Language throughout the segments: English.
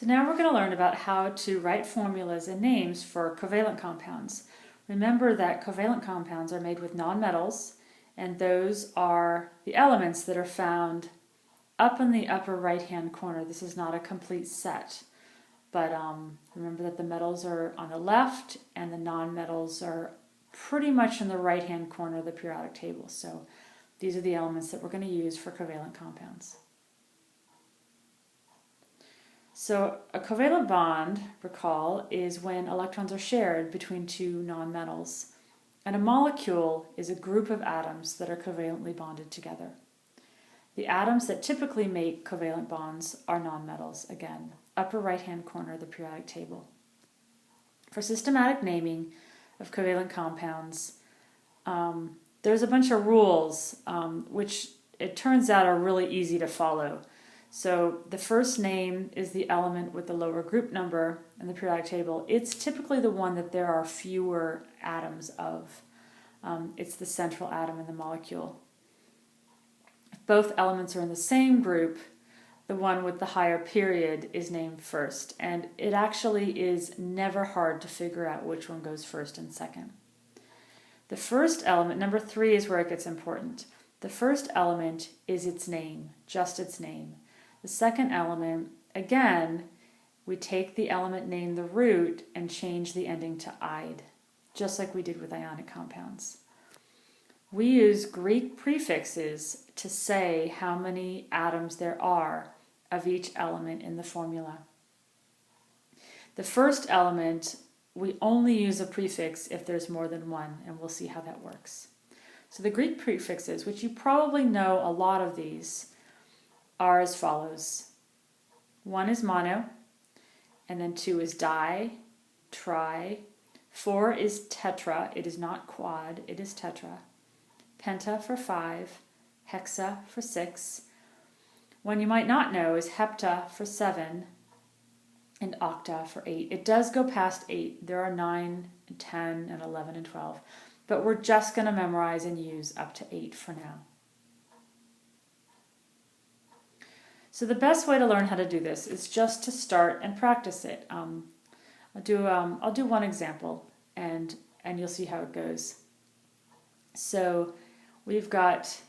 So now we're going to learn about how to write formulas and names for covalent compounds. Remember that covalent compounds are made with nonmetals, and those are the elements that are found up in the upper right-hand corner. This is not a complete set, but remember that the metals are on the left and the nonmetals are pretty much in the right-hand corner of the periodic table. So these are the elements that we're going to use for covalent compounds. So a covalent bond, recall, is when electrons are shared between two nonmetals. And a molecule is a group of atoms that are covalently bonded together. The atoms that typically make covalent bonds are nonmetals, again, upper right-hand corner of the periodic table. For systematic naming of covalent compounds, there's a bunch of rules which it turns out are really easy to follow. So the first name is the element with the lower group number in the periodic table. It's typically the one that there are fewer atoms of. It's the central atom in the molecule. If both elements are in the same group, the one with the higher period is named first. And it actually is never hard to figure out which one goes first and second. The first element, number 3, is where it gets important. The first element is its name, just its name. The second element, again, we take the element named the root and change the ending to "ide," just like we did with ionic compounds. We use Greek prefixes to say how many atoms there are of each element in the formula. The first element, we only use a prefix if there's more than one, and we'll see how that works. So the Greek prefixes, which you probably know a lot of these, are as follows. 1 is mono, and then 2 is di, tri, 4 is tetra, it is not quad, it is tetra, penta for 5, hexa for 6. One you might not know is hepta for 7, and octa for 8. It does go past 8. There are 9, and 10, and 11, and 12, but we're just going to memorize and use up to 8 for now. So the best way to learn how to do this is just to start and practice it. I'll do one example, and you'll see how it goes. So we've got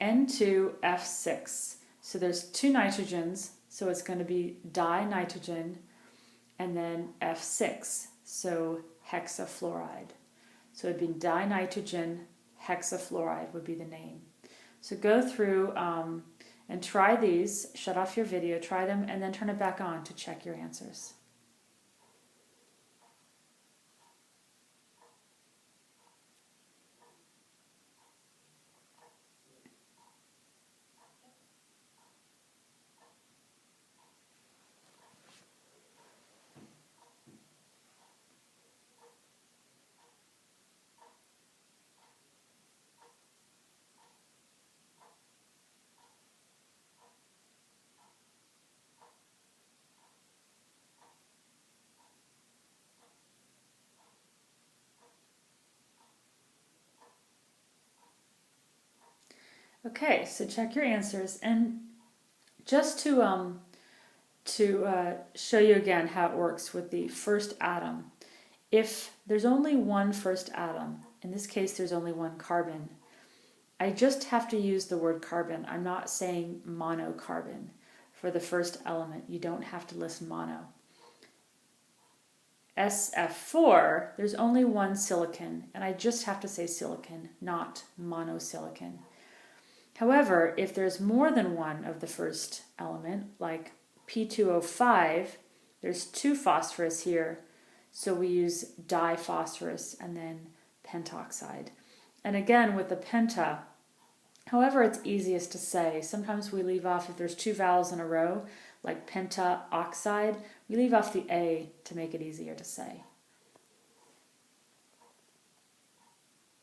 N2F6. So there's 2 nitrogens, so it's going to be dinitrogen, and then F6, so hexafluoride. So it'd be dinitrogen hexafluoride would be the name. So go through and try these, shut off your video, try them, and then turn it back on to check your answers. Okay, so check your answers, and just to show you again how it works with the first atom. If there's only one first atom, in this case there's only one carbon, I just have to use the word carbon. I'm not saying monocarbon for the first element. You don't have to list mono. SF4, there's only one silicon, and I just have to say silicon, not monosilicon. However, if there's more than one of the first element, like P2O5, there's 2 phosphorus here, so we use diphosphorus and then pentoxide. And again, with the penta, however it's easiest to say, sometimes we leave off, if there's 2 vowels in a row, like pentaoxide, we leave off the A to make it easier to say.